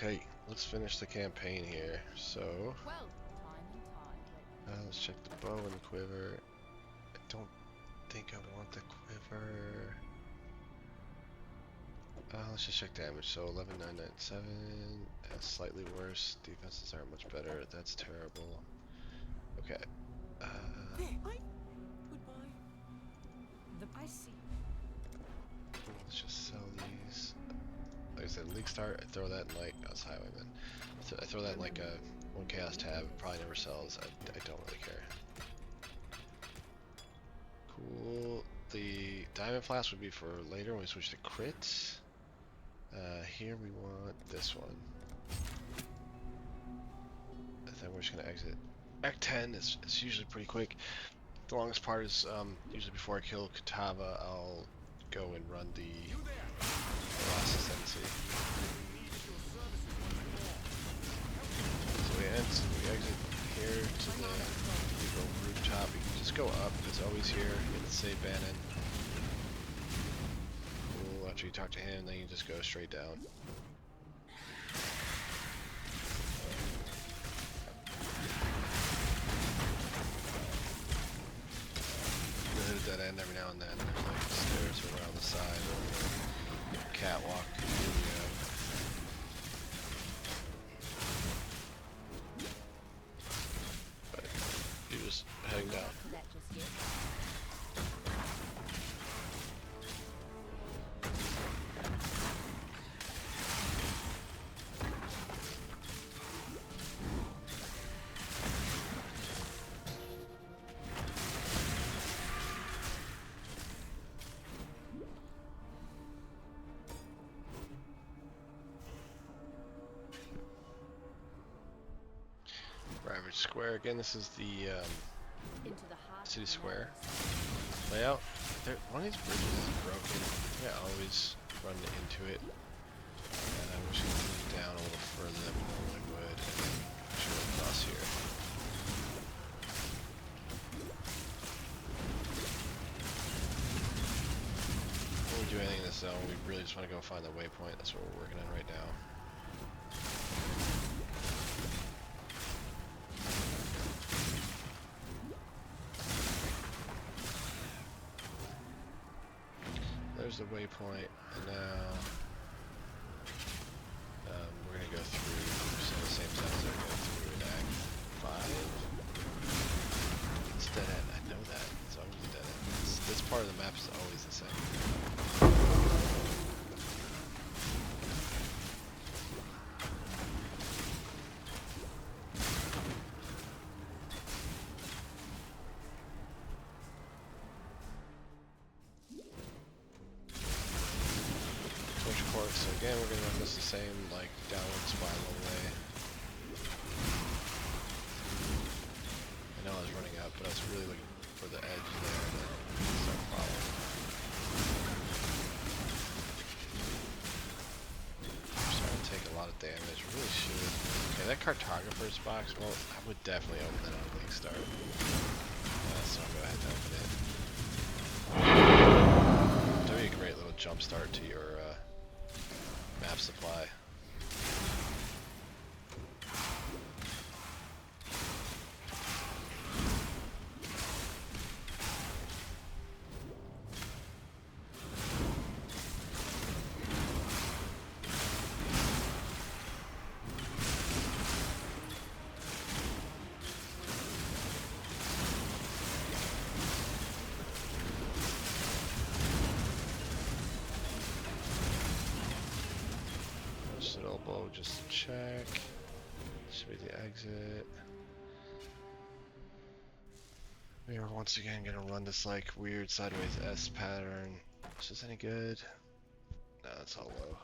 Okay, let's finish the campaign here. So, let's check the bow and the quiver. I don't think I want the quiver. Let's just check damage. So 11,997. Slightly worse. Defenses aren't much better. That's terrible. Okay. Let's just sell these. Like I said, League Start, I throw that in like, that's Highwayman. So I throw that in like a one chaos tab, it probably never sells. I don't really care. Cool. The Diamond Flask would be for later when we switch to crits. Here we want this one. I think we're just gonna exit. Act 10 is usually pretty quick. The longest part is usually before I kill Kitava, I'll go and run the last ascendancy. So we exit here to the rooftop. You can just go up. It's always here. Hit the save Bannon. Cool. After you talk to him, then you just go straight down. Hit a dead end every now and then. There's like stairs around the side or catwalk. But you're just heading down. Ravage Square again. This is the city square layout. One of these bridges is broken. I always run into it, and I wish I could move down a little further than we normally would, and then shoot across here. When we do anything in this zone, we really just want to go find the waypoint. That's what we're working on right now. There's the waypoint, and now we're going to go through some of the same zones that I go through in Act 5. It's dead end, I know that. It's always dead end. This part of the map is always the same. So again, we're going to run this the same, like, downward spiral way. I know I was running up, but I was really looking for the edge there, and then start following. I'm starting to take a lot of damage, really should. Okay, that cartographer's box, well, I would definitely open that on League Start. So I'll go ahead and open it. That'd be a great little jump start to your map supply. Elbow, just check. Should be the exit. We are once again gonna run this like weird sideways S pattern. Is this any good? No, it's all low.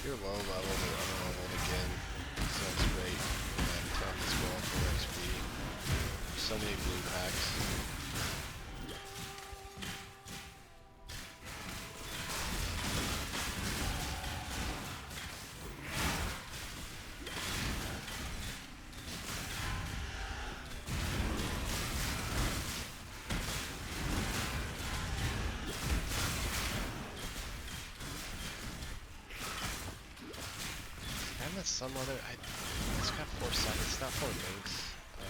You're low level or unleveled again, sounds great. And 10 as well for XP. So many blue packs. that Sunmother, it's got 4 sides, it's not 4 links. I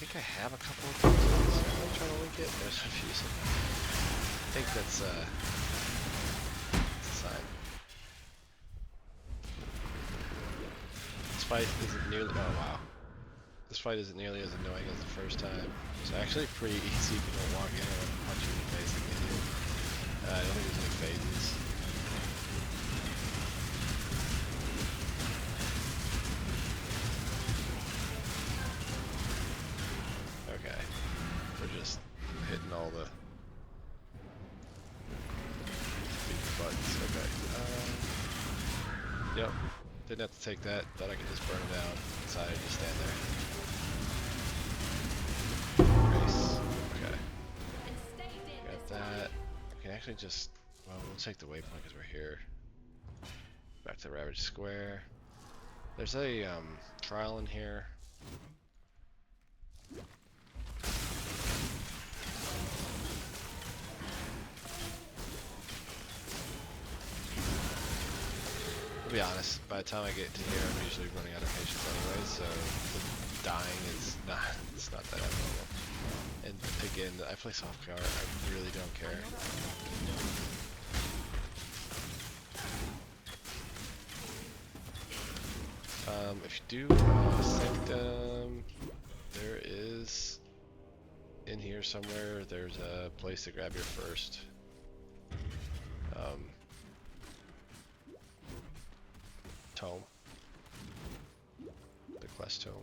think I have a couple of things. Am I trying to link it? There's confusing. I think that's a sign. This fight isn't nearly, oh wow. This fight isn't nearly as annoying as the first time. It's actually pretty easy if you don't walk in and punch you in the face like they do. I don't think there's any phases. Okay. We're just hitting all the buttons. Okay. Yep. Didn't have to take that. Thought I could just burn it down. Decided to stand there. Grace. Okay. Got that. We can actually just, well, we'll take the waypoint because we're here. Back to Ravage Square. There's a trial in here. To be honest, by the time I get to here, I'm usually running out of patience anyway, so the dying is not, it's not that abnormal. And again, I play soft guard, I really don't care. If you do Sanctum, there is, in here somewhere, there's a place to grab your first. Tome. The quest tome.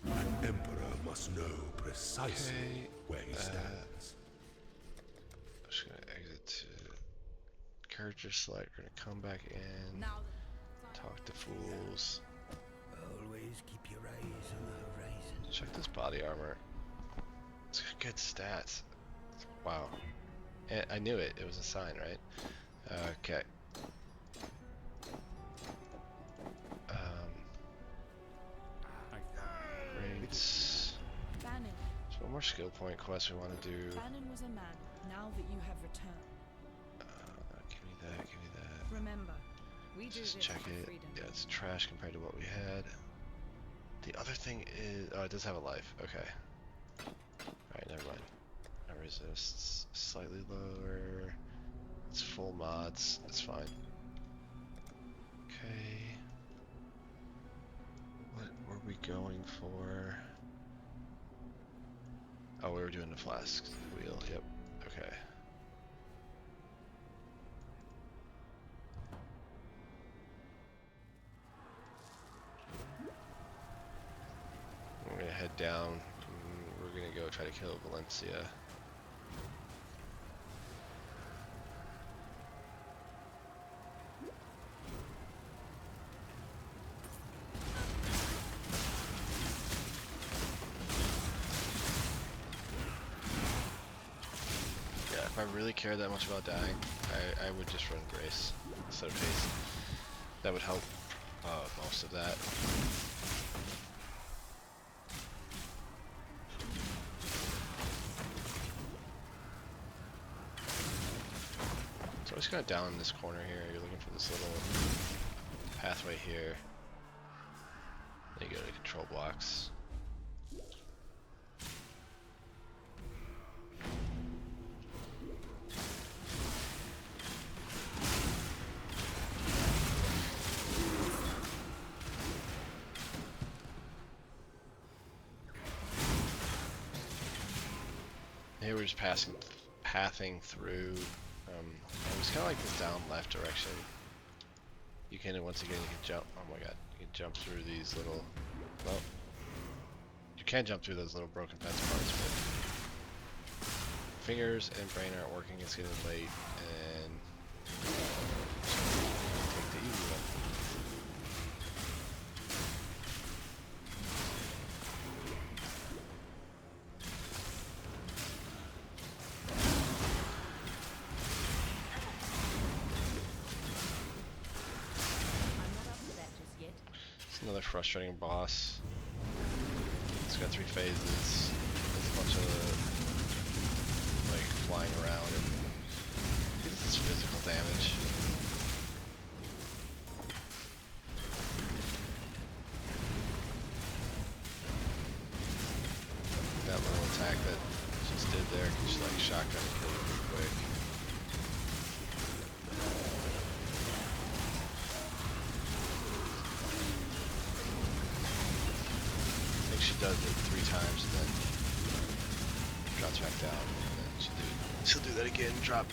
An emperor must know precisely where he stands. I'm just gonna exit to character select. We're gonna come back in. Talk to fools. Always keep your eyes on the horizon. Check this body armor. It's got good stats. Wow. And I knew it. It was a sign, right? Okay. Rates. There's one more skill point quest we want to do. Bannon was a man. Now that you have returned. Give me that. Give me that. Remember, we do Just this check for it. freedom. Yeah, it's trash compared to what we had. The other thing is, oh, it does have a life. Okay. Alright, never mind. No resists. Slightly lower. It's full mods. It's fine. Okay. What were we going for? Oh, we were doing the flask wheel. Yep. Okay. We're gonna head down. We're gonna go try to kill Valencia. Yeah, if I really cared that much about dying, I would just run Grace instead of Haste. That would help most of that. So I'm just gonna down in this corner here. You're looking for this little pathway here. Then you go to control blocks. Here we're just pathing through. It's kind of like this down left direction. You can, once again, you can jump. Oh my god, you can jump through these little. Well, you can jump through those little broken fence parts, but fingers and brain aren't working. It's getting late, and take the easy one. Another frustrating boss. got 3 phases. There's a bunch of like flying around and this is physical damage. That little attack that just did there can just like shotgun and kill you pretty quick. I think she does it 3 times and then drops back down. And then she'll do that again, drop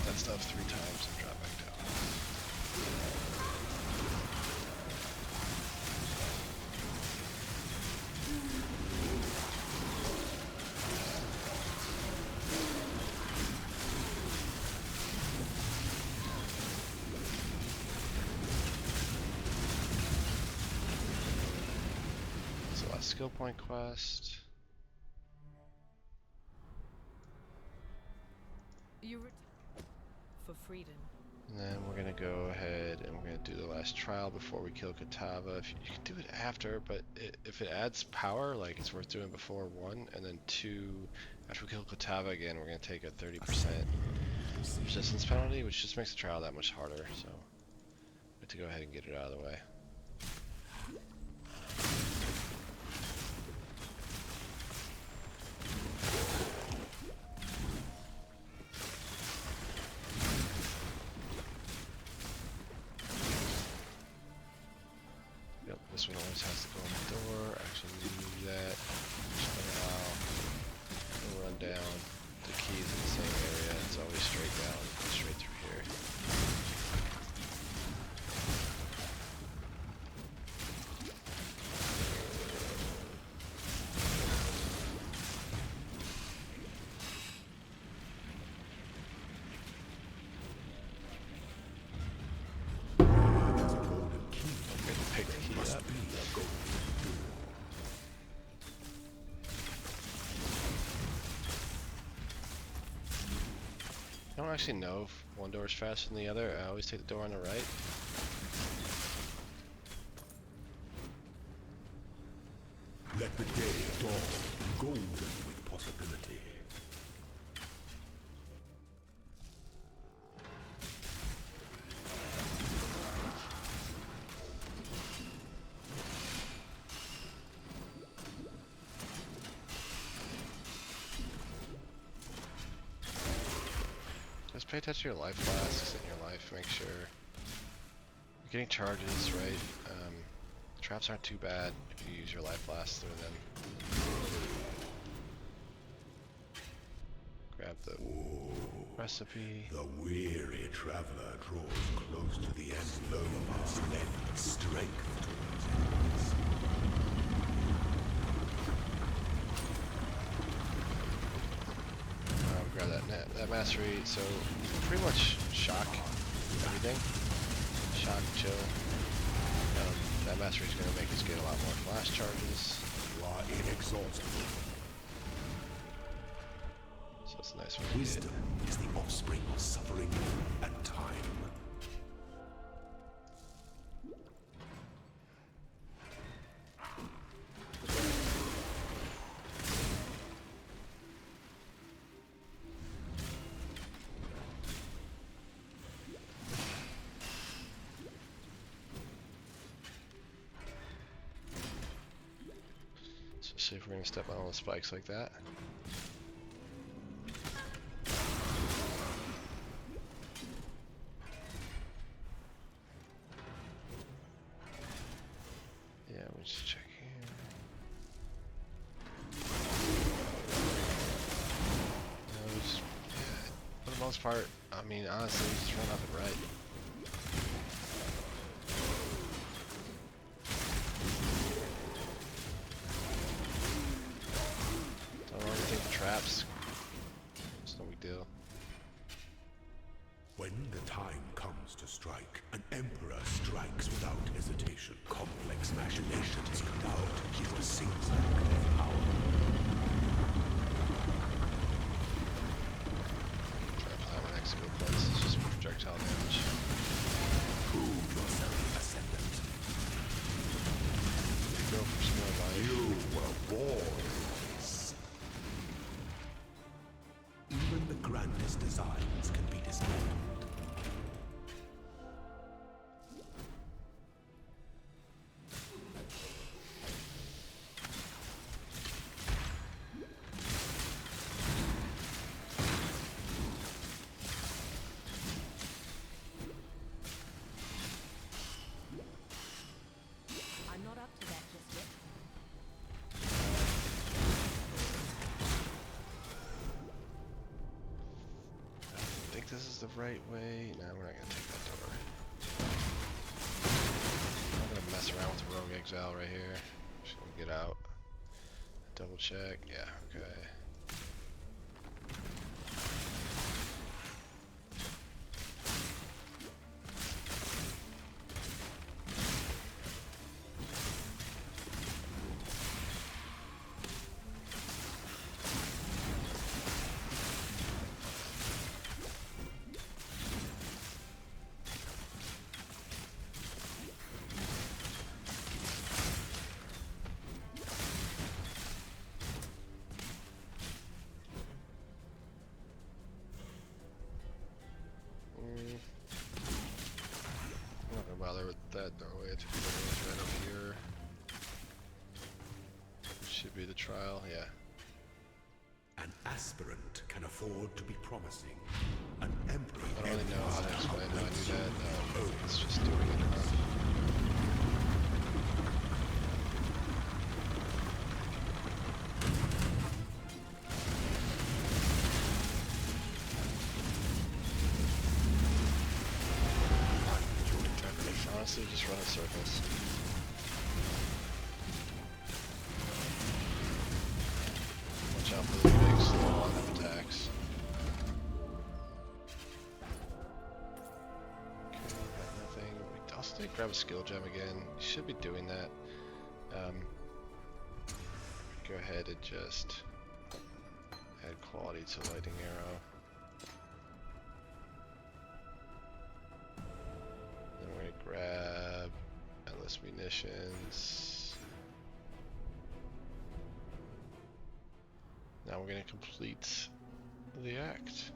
that stuff 3 times and drop back down. So last skill point quest. You for freedom. And then we're gonna go ahead and we're gonna do the last trial before we kill Kitava. If you can do it after, but if it adds power, like it's worth doing before 1, and then 2, after we kill Kitava again, we're gonna take a 30% resistance penalty, which just makes the trial that much harder. So we have to go ahead and get it out of the way. This one always has to go on the door. Actually, move that. Spin a while. We'll run down. The key's in the same area. It's always straight down. Straight through here. I don't actually know if one door is faster than the other. I always take the door on the right. Let the day dawn, golden with possibility. Just pay attention to your life flasks and your life. Make sure you're getting charges right. Traps aren't too bad if you use your life flasks through them. Grab the recipe. The weary traveler draws close to the end. Lomas lends strength to his enemies. Grab that mastery. So you can pretty much shock everything. Shock, chill. That mastery is going to make us get a lot more flash charges. You are inexhaustible. So it's a nice one. Wisdom is the offspring of suffering and time. See if we're gonna step on all the spikes like that. Yeah, we'll just check here. No, we just, yeah, for the most part, I mean, honestly, we just run up and right. Traps. It's no big deal. When the time comes to strike, an emperor strikes without hesitation. Complex machinations crowd his a zigzag of power. Traps on my next skill points. It's just projectile damage. Prove yourself ascendant. Go for some more life. You were born even the grandest designs can be dismantled. I'm not up to that just yet. I think this is the right way. No, we're not gonna take that door. I'm gonna mess around with the rogue exile right here. Just gonna get out. Double check. Yeah, okay. I'm not gonna bother with that doorway. It's right up here. Should be the trial, yeah. An aspirant can afford to be promising. An emperor. I don't really know how to explain how I do that. No, it's just doing it. Honestly, just run in circles. Watch out for the big slow on attacks. Okay, got nothing. I'll still grab a skill gem again. You should be doing that. Go ahead and just add quality to lightning arrow. Then we're gonna grab endless munitions. Now we're gonna complete the act.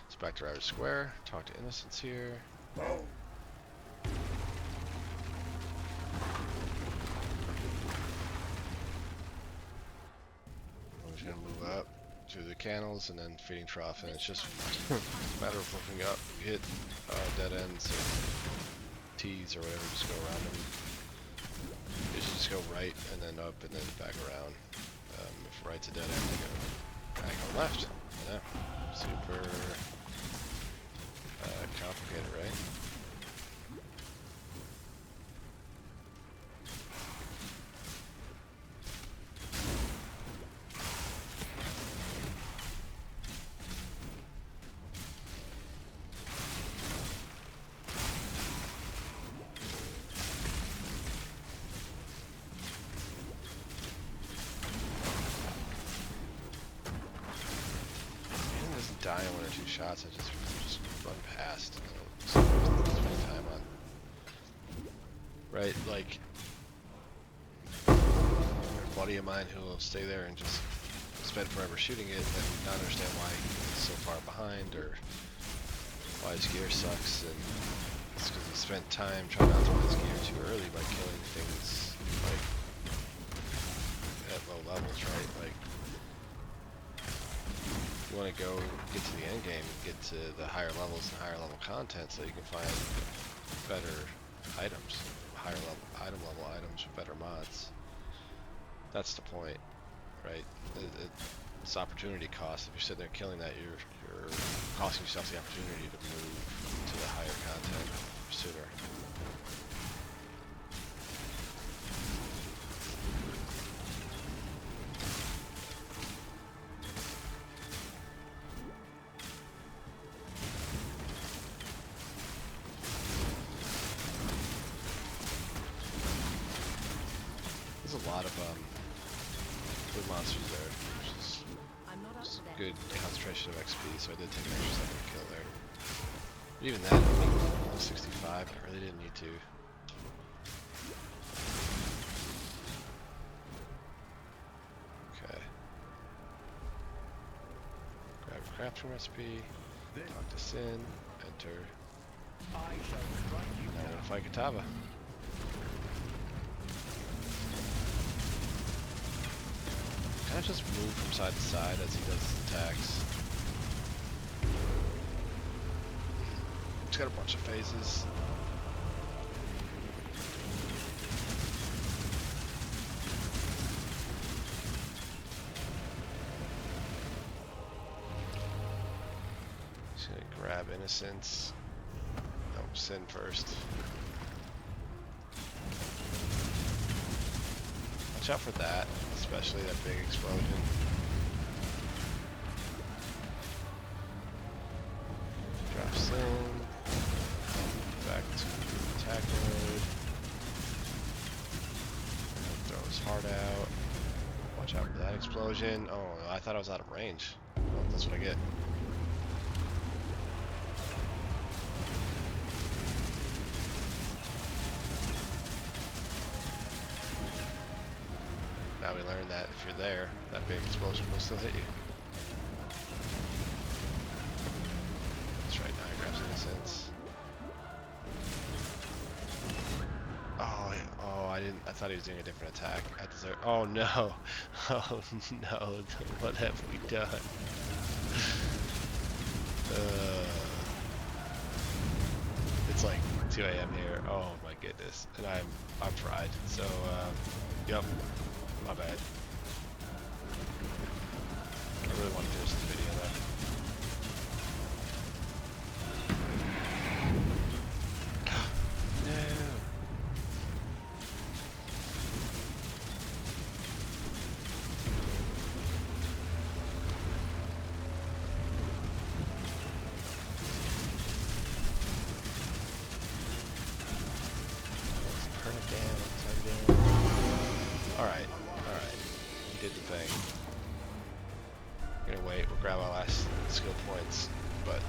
So back to Ravage Square, talk to Innocents here. We're just gonna move up to the canals and then feeding trough, and it's just a matter of looking up. You hit dead ends or T's or whatever, just go around them. You should just go right and then up and then back around. If right's a dead end, you go back or left. Yeah, super complicated, right? Die in 1 or 2 shots, I just run past. So spend time on. Right, like a buddy of mine who will stay there and just spend forever shooting it and not understand why he's so far behind or why his gear sucks, and it's because he spent time trying to optimize his gear too early by killing things like at low levels, right? Like, you want to go get to the end game, get to the higher levels and higher level content, so you can find better items, higher level items with better mods. That's the point, right? It's opportunity cost. If you're sitting there killing that, you're costing yourself the opportunity to move to the higher content sooner. There's a lot of good monsters there, which is just good concentration of XP, so I did take an extra second to kill there. But even that, I mean, 65, I really didn't need to. crafting recipe. Lock this in. Enter. Now we're gonna fight Kitava. Kind of just move from side to side as he does his attacks. He's got a bunch of phases. Just gonna grab Innocence. No, Sin first. Watch out for that, especially that big explosion. Drop Sin. Back to attack mode. Throw his heart out. Watch out for that explosion. Oh, I thought I was out of range. Well, that's what I get. Now we learned that if you're there, that big explosion will still hit you. That's right, now he grabs Innocence. Oh, oh, I thought he was doing a different attack. I deserve. Oh no! Oh no! What have we done? It's like 2 a.m. here. Oh my goodness, and I'm fried. So, yep, my bad. I really want to finish this video though. Alright, we did the thing. We're gonna wait, we'll grab our last skill points, but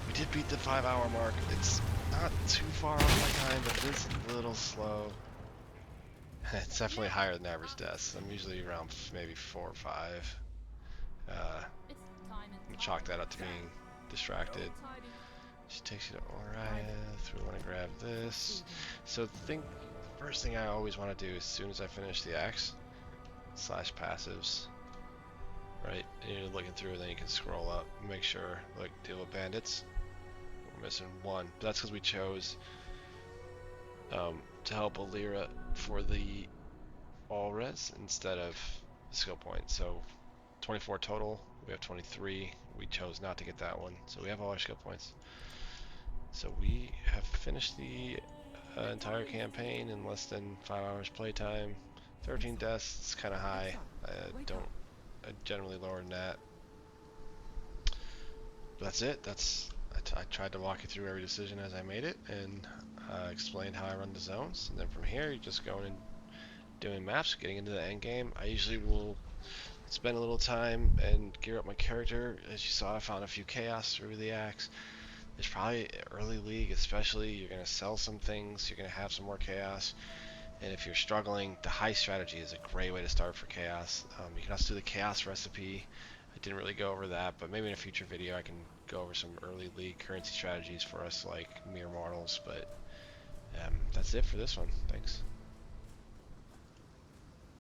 we did beat the 5-hour mark. It's not too far off my time, but it is a little slow. It's definitely higher than average deaths. I'm usually around maybe 4 or 5. I'm chalk that up to being distracted. She takes you to Oriath. We want to grab this. So first thing I always want to do as soon as I finish the axe / passives, right? And you're looking through, and then you can scroll up, make sure, like, deal with bandits. We're missing 1, but that's because we chose to help Alira for the all res instead of the skill point. So 24 total. We have 23. We chose not to get that one, so we have all our skill points. So we have finished the entire campaign in less than 5 hours playtime. 13 deaths, it's kind of high. I generally lower than that. But that's it. I tried to walk you through every decision as I made it, and explained how I run the zones. And then from here, you're just going and doing maps, getting into the end game. I usually will spend a little time and gear up my character. As you saw, I found a few chaos through the axe. There's probably early league, especially, you're going to sell some things, you're going to have some more chaos, and if you're struggling, the high strategy is a great way to start for chaos. You can also do the chaos recipe. I didn't really go over that, but maybe in a future video I can go over some early league currency strategies for us like mere mortals. But that's it for this one. Thanks.